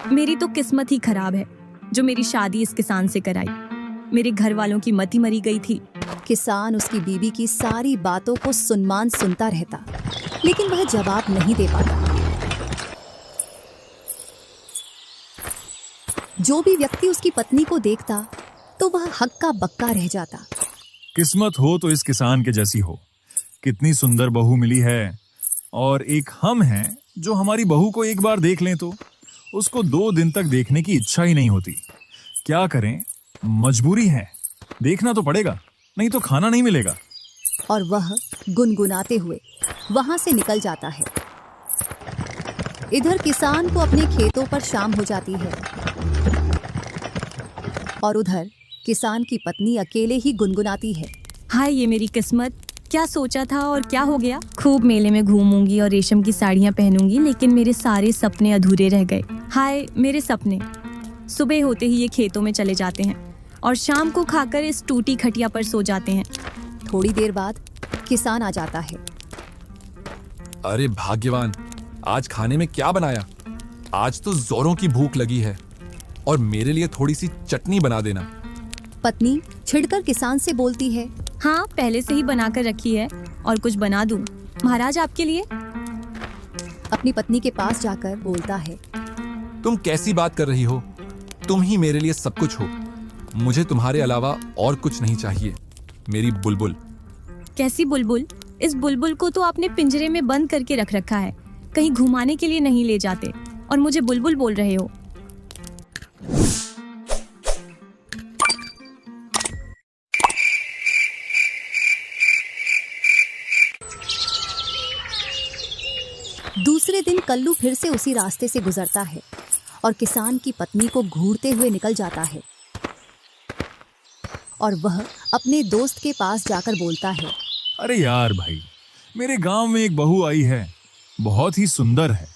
मेरी तो किस्मत ही खराब है जो मेरी शादी इस किसान से कराई। मेरे घर वालों की मती मरी गई थी। किसान उसकी बीवी की सारी बातों को सुनमान सुनता रहता, लेकिन वह जवाब नहीं दे पाता। जो भी व्यक्ति उसकी पत्नी को देखता तो वह हक्का बक्का रह जाता। किस्मत हो तो इस किसान के जैसी हो। कितनी सुंदर बहू मिली है, और एक हम हैं जो हमारी बहू को एक बार देख लें तो उसको 2 दिन तक देखने की इच्छा ही नहीं होती। क्या करें, मजबूरी है, देखना तो पड़ेगा, नहीं तो खाना नहीं मिलेगा। और वह गुनगुनाते हुए वहां से निकल जाता है। इधर किसान को अपने खेतों पर शाम हो जाती है और उधर किसान की पत्नी अकेले ही गुनगुनाती है। हाय ये मेरी किस्मत, क्या सोचा था और क्या हो गया। खूब मेले में घूमूंगी और रेशम की साड़ियाँ पहनूंगी, लेकिन मेरे सारे सपने अधूरे रह गए। हाय मेरे सपने। सुबह होते ही ये खेतों में चले जाते हैं और शाम को खाकर इस टूटी खटिया पर सो जाते हैं। थोड़ी देर बाद किसान आ जाता है। अरे भाग्यवान, आज खाने में क्या बनाया? आज तो जोरों की भूख लगी है, और मेरे लिए थोड़ी सी चटनी बना देना। पत्नी छिड़कर किसान से बोलती है। हाँ, पहले से ही बनाकर रखी है, और कुछ बना दूं महाराज आपके लिए। अपनी पत्नी के पास जाकर बोलता है। तुम कैसी बात कर रही हो? तुम ही मेरे लिए सब कुछ हो। मुझे तुम्हारे अलावा और कुछ नहीं चाहिए, मेरी बुलबुल। कैसी बुलबुल? इस बुलबुल को तो आपने पिंजरे में बंद करके रख रखा है, कहीं घुमाने के लिए नहीं ले जाते, और मुझे बुलबुल बोल रहे हो। दूसरे दिन कल्लू फिर से उसी रास्ते से गुजरता है और किसान की पत्नी को घूरते हुए निकल जाता है। और वह अपने दोस्त के पास जाकर बोलता है। अरे यार भाई, मेरे गांव में एक बहू आई है, बहुत ही सुंदर है,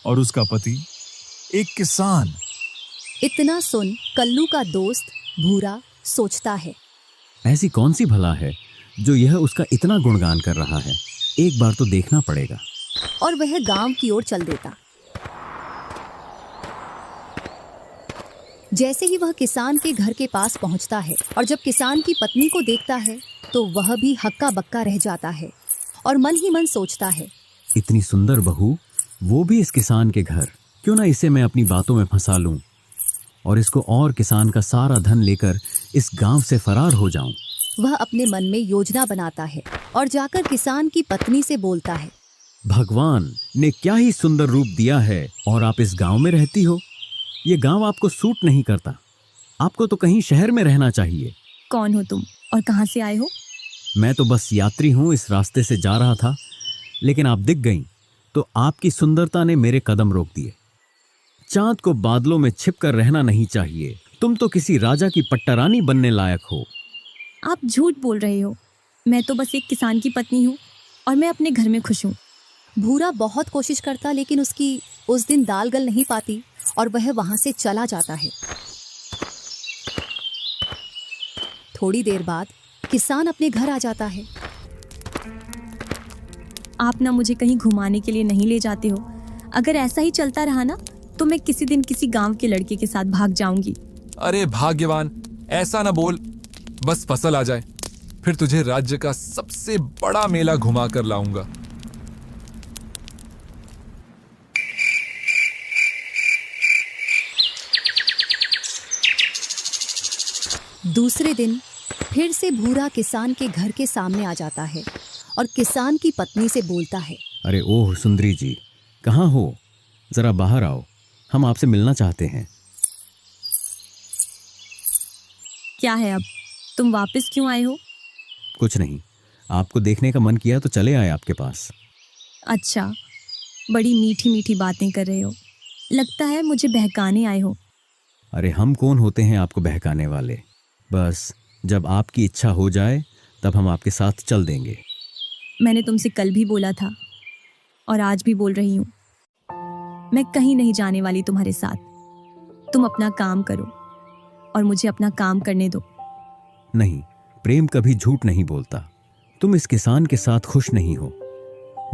और उसका पति एक किसान। इतना सुन कल्लू का दोस्त भूरा सोचता है, ऐसी कौन सी भला है जो यह उसका इतना गुणगान कर रहा है। एक बार तो देखना पड़ेगा। और वह गांव की ओर चल देता। जैसे ही वह किसान के घर के पास पहुंचता है और जब किसान की पत्नी को देखता है तो वह भी हक्का बक्का रह जाता है और मन ही मन सोचता है, इतनी सुंदर बहू, वो भी इस किसान के घर। क्यों ना इसे मैं अपनी बातों में फंसा लूं और इसको और किसान का सारा धन लेकर इस गांव से फरार हो जाऊं। वह अपने मन में योजना बनाता है और जाकर किसान की पत्नी से बोलता है। भगवान ने क्या ही सुंदर रूप दिया है, और आप इस गांव में रहती हो। ये गांव आपको सूट नहीं करता, आपको तो कहीं शहर में रहना चाहिए। कौन हो तुम और कहाँ से आए हो? मैं तो बस यात्री हूँ, इस रास्ते से जा रहा था, लेकिन आप दिख गईं तो आपकी सुंदरता ने मेरे कदम रोक दिए। चांद को बादलों में छिपकर रहना नहीं चाहिए, तुम तो किसी राजा की पट्टरानी बनने लायक हो। आप झूठ बोल रहे हो, मैं तो बस एक किसान की पत्नी हूँ और मैं अपने घर में खुश हूँ। भूरा बहुत कोशिश करता, लेकिन उसकी उस दिन दाल गल नहीं पाती और वह वहां से चला जाता है। थोड़ी देर बाद किसान अपने घर आ जाता है। आप ना मुझे कहीं घुमाने के लिए नहीं ले जाते हो। अगर ऐसा ही चलता रहा ना तो मैं किसी दिन किसी गांव के लड़के के साथ भाग जाऊंगी। अरे भाग्यवान, ऐसा ना बोल। बस फसल आ जाए, फिर तुझे राज्य का सबसे बड़ा मेला घुमा कर लाऊंगा। दूसरे दिन फिर से भूरा किसान के घर के सामने आ जाता है और किसान की पत्नी से बोलता है। अरे ओह सुंदरी जी, कहाँ हो? जरा बाहर आओ, हम आपसे मिलना चाहते हैं। क्या है अब, तुम वापस क्यों आए हो? कुछ नहीं, आपको देखने का मन किया तो चले आए आपके पास। अच्छा, बड़ी मीठी मीठी बातें कर रहे हो, लगता है मुझे बहकाने आए हो। अरे हम कौन होते हैं आपको बहकाने वाले। बस जब आपकी इच्छा हो जाए तब हम आपके साथ चल देंगे। मैंने तुमसे कल भी बोला था और आज भी बोल रही हूँ, मैं कहीं नहीं जाने वाली तुम्हारे साथ। तुम अपना काम करो और मुझे अपना काम करने दो। नहीं, प्रेम कभी झूठ नहीं बोलता। तुम इस किसान के साथ खुश नहीं हो,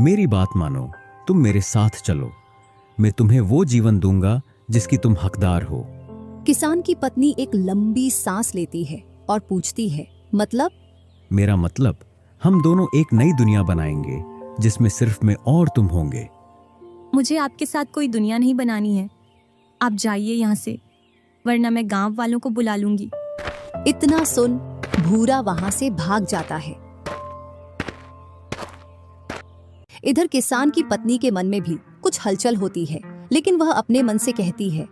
मेरी बात मानो, तुम मेरे साथ चलो। मैं तुम्हें वो जीवन दूंगा जिसकी तुम हकदार हो। किसान की पत्नी एक लंबी सांस लेती है और पूछती है, मतलब? मेरा मतलब, हम दोनों एक नई दुनिया बनाएंगे जिसमें सिर्फ मैं और तुम होंगे। मुझे आपके साथ कोई दुनिया नहीं बनानी है। आप जाइए यहाँ से, वरना मैं गांव वालों को बुला लूंगी। इतना सुन भूरा वहां से भाग जाता है। इधर किसान की पत्नी के मन में भी कुछ हलचल होती है, लेकिन वह अपने मन से कहती है,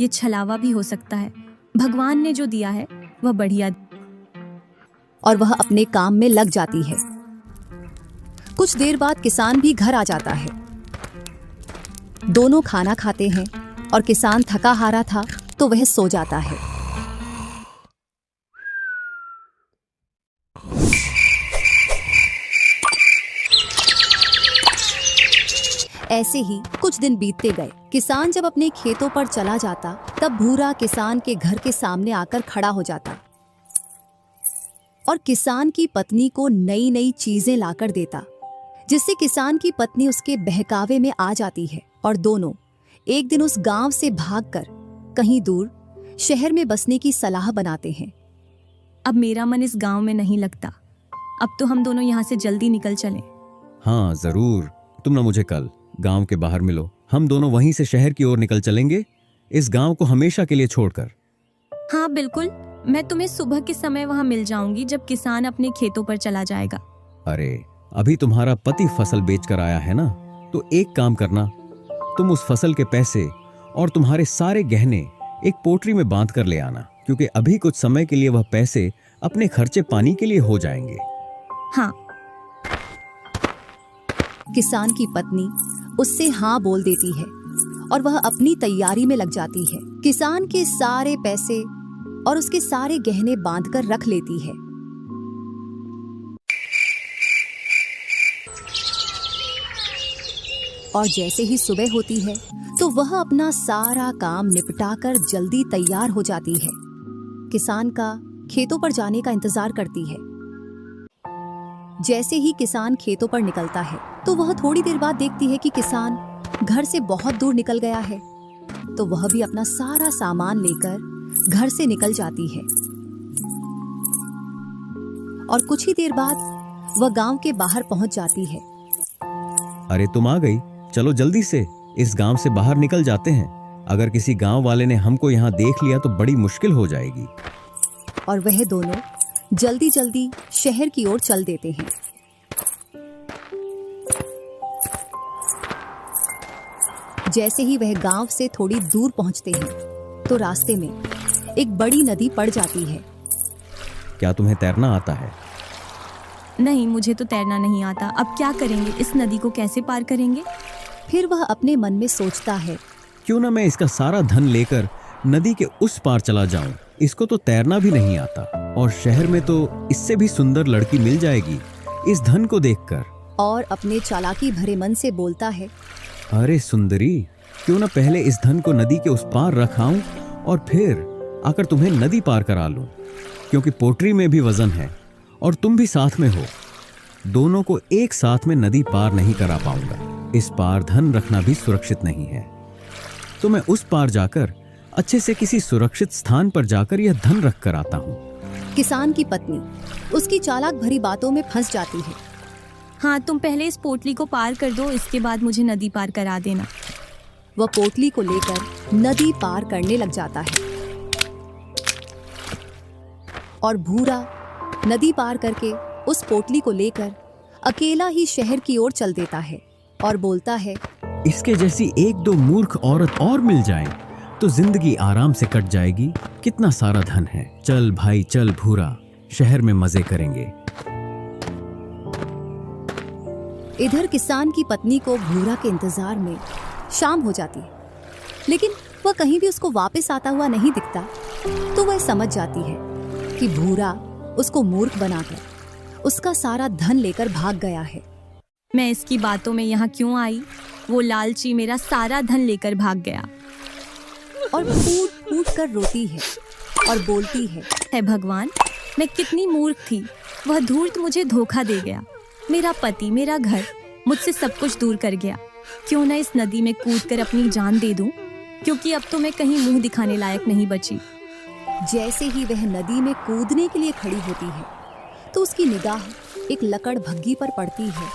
ये छलावा भी हो सकता है। भगवान ने जो दिया है वह बढ़िया। और वह अपने काम में लग जाती है। कुछ देर बाद किसान भी घर आ जाता है। दोनों खाना खाते हैं और किसान थका हारा था तो वह सो जाता है। ऐसे ही कुछ दिन बीतते गए। किसान जब अपने खेतों पर चला जाता, तब भूरा किसान के घर के सामने आकर खड़ा हो जाता और किसान की पत्नी को नई नई चीजें लाकर देता, जिससे किसान की पत्नी उसके बहकावे में आ जाती है और दोनों एक दिन उस गांव से भागकर कहीं दूर शहर में बसने की सलाह बनाते हैं। अब मेरा मन इस गांव में नहीं लगता। अब तो हम दोनों यहाँ से जल्दी निकल चलें। हाँ जरूर, तुम ना मुझे कल गांव के बाहर मिलो। हम दोनों वहीं से शहर की ओर निकल चलेंगे, इस गांव को हमेशा के लिए छोड़कर। हाँ बिल्कुल, मैं तुम्हें सुबह के समय वहाँ मिल जाऊंगी जब किसान अपने खेतों पर चला जाएगा। अरे अभी तुम्हारा पति फसल बेचकर आया है ना, तो एक काम करना, तुम उस फसल के पैसे और तुम्हारे सारे गहने एक पोटरी में बांध कर ले आना, क्योंकि अभी कुछ समय के लिए वह पैसे अपने खर्चे पानी के लिए हो जाएंगे। हाँ। किसान की पत्नी उससे हाँ बोल देती है और वह अपनी तैयारी में लग जाती है। किसान के सारे पैसे और उसके सारे गहने बांधकर रख लेती है। और जैसे ही सुबह होती है तो वह अपना सारा काम निपटाकर जल्दी तैयार हो जाती है। किसान का खेतों पर जाने का इंतजार करती है। जैसे ही किसान खेतों पर निकलता है तो वह थोड़ी देर बाद देखती है कि किसान घर से बहुत दूर निकल गया है, तो वह भी अपना सारा सामान लेकर घर से निकल जाती है। और कुछ ही देर बाद वह गांव के बाहर पहुंच जाती है। अरे तुम आ गई, चलो जल्दी से इस गांव से बाहर निकल जाते हैं। अगर किसी गांव वाले ने हमको यहाँ देख लिया तो बड़ी मुश्किल हो जाएगी। और वह दोनों जल्दी जल्दी शहर की ओर चल देते हैं। जैसे ही वह गांव से थोड़ी दूर पहुंचते हैं तो रास्ते में एक बड़ी नदी पड़ जाती है। क्या तुम्हें तैरना आता है? नहीं, मुझे तो तैरना नहीं आता। अब क्या करेंगे? इस नदी को कैसे पार करेंगे? फिर वह अपने मन में सोचता है, क्यों ना मैं इसका सारा धन लेकर नदी के उस पार चला जाऊं। इसको तो तैरना भी नहीं आता और शहर में तो इससे भी सुंदर लड़की मिल जाएगी इस धन को देखकर। और अपने चालाकी भरे मन से बोलता है, अरे सुंदरी, क्यों ना पहले इस धन को नदी के उस पार रखाऊं और फिर आकर तुम्हें नदी पार करा लूं, क्योंकि पोटरी में भी वजन है और तुम भी साथ में हो। दोनों को एक साथ में नदी पार नहीं करा पाऊंगा। इस पार धन रखना भी सुरक्षित नहीं है, तो मैं उस पार जाकर अच्छे से किसी सुरक्षित स्थान पर जाकर यह धन रख कर आता हूँ। किसान की पत्नी उसकी चालाक भरी बातों में फंस जाती है। हाँ, तुम पहले इस पोटली को पार कर दो, इसके बाद मुझे नदी पार करा देना। वह पोटली को लेकर नदी पार करने लग जाता है और भूरा नदी पार करके उस पोटली को लेकर अकेला ही शहर की ओर चल देता है और बोलता है, इसके जैसी एक दो मूर्ख औरत और मिल जाए तो जिंदगी आराम से कट जाएगी। कितना सारा धन है। चल भाई चल भूरा, शहर में मजे करेंगे। इधर किसान की पत्नी को भूरा के इंतजार में शाम हो जाती है, लेकिन वह कहीं भी उसको वापस आता हुआ नहीं दिखता। तो वह समझ जाती है कि भूरा उसको मूर्ख बनाकर उसका सारा धन लेकर भाग गया है। मैं इसकी बातों में यहाँ क्यों आई? वो लालची मेरा सारा धन लेकर भाग गया। और फूट फूट कर रोती है और बोलती है, हे भगवान, मैं कितनी मूर्ख थी। वह धूर्त मुझे धोखा दे गया। मेरा पति, मेरा घर, मुझसे सब कुछ दूर कर गया। क्यों ना इस नदी में कूदकर अपनी जान दे दूं? क्योंकि अब तो मैं कहीं मुंह दिखाने लायक नहीं बची। जैसे ही वह नदी में कूदने के लिए खड़ी होती है तो उसकी निगाह एक लकड़भग्गी पर पड़ती है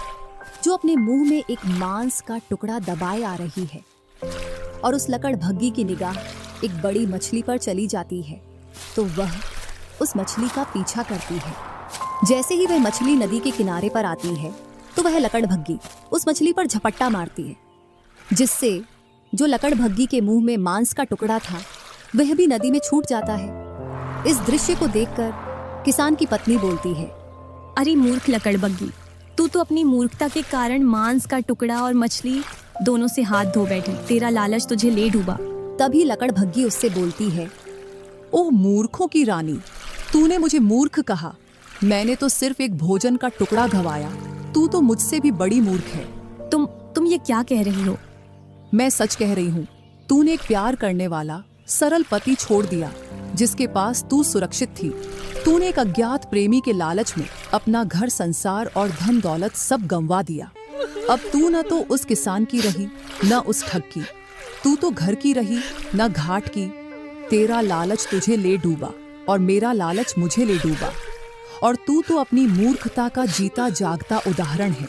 जो अपने मुंह में एक मांस का टुकड़ा दबाए आ रही है। और उस लकड़भग्गी की निगाह एक बड़ी मछली पर चली जाती है तो वह उस मछली का पीछा करती है। जैसे ही वह मछली नदी के किनारे पर आती है तो वह लकड़भग्गी उस मछली पर झपट्टा मारती है, जिससे जो लकड़भग्गी के मुंह में मांस का टुकड़ा था वह भी नदी में छूट जाता है। इस दृश्य को देखकर किसान की पत्नी बोलती है, अरे मूर्ख लकड़बग्गी, तू तो अपनी मूर्खता के कारण मांस का टुकड़ा और मछली दोनों से हाथ धो बैठी। तेरा लालच तुझे ले डूबा। तभी लकड़भग्गी उससे बोलती है, ओह मूर्खों की रानी, तूने मुझे मूर्ख कहा। मैंने तो सिर्फ एक भोजन का टुकड़ा गंवाया, तू तो मुझसे भी बड़ी मूर्ख है। तुम ये क्या कह रही हो? मैं सच कह रही हूँ। तूने एक प्यार करने वाला सरल पति छोड़ दिया जिसके पास तू सुरक्षित थी। तूने एक अज्ञात प्रेमी के लालच में अपना घर संसार और धन दौलत सब गंवा दिया। अब तू न तो उस किसान की रही न उस ठग की, तू तो घर की रही न घाट की। तेरा लालच तुझे ले डूबा और मेरा लालच मुझे ले डूबा, और तू तो अपनी मूर्खता का जीता जागता उदाहरण है।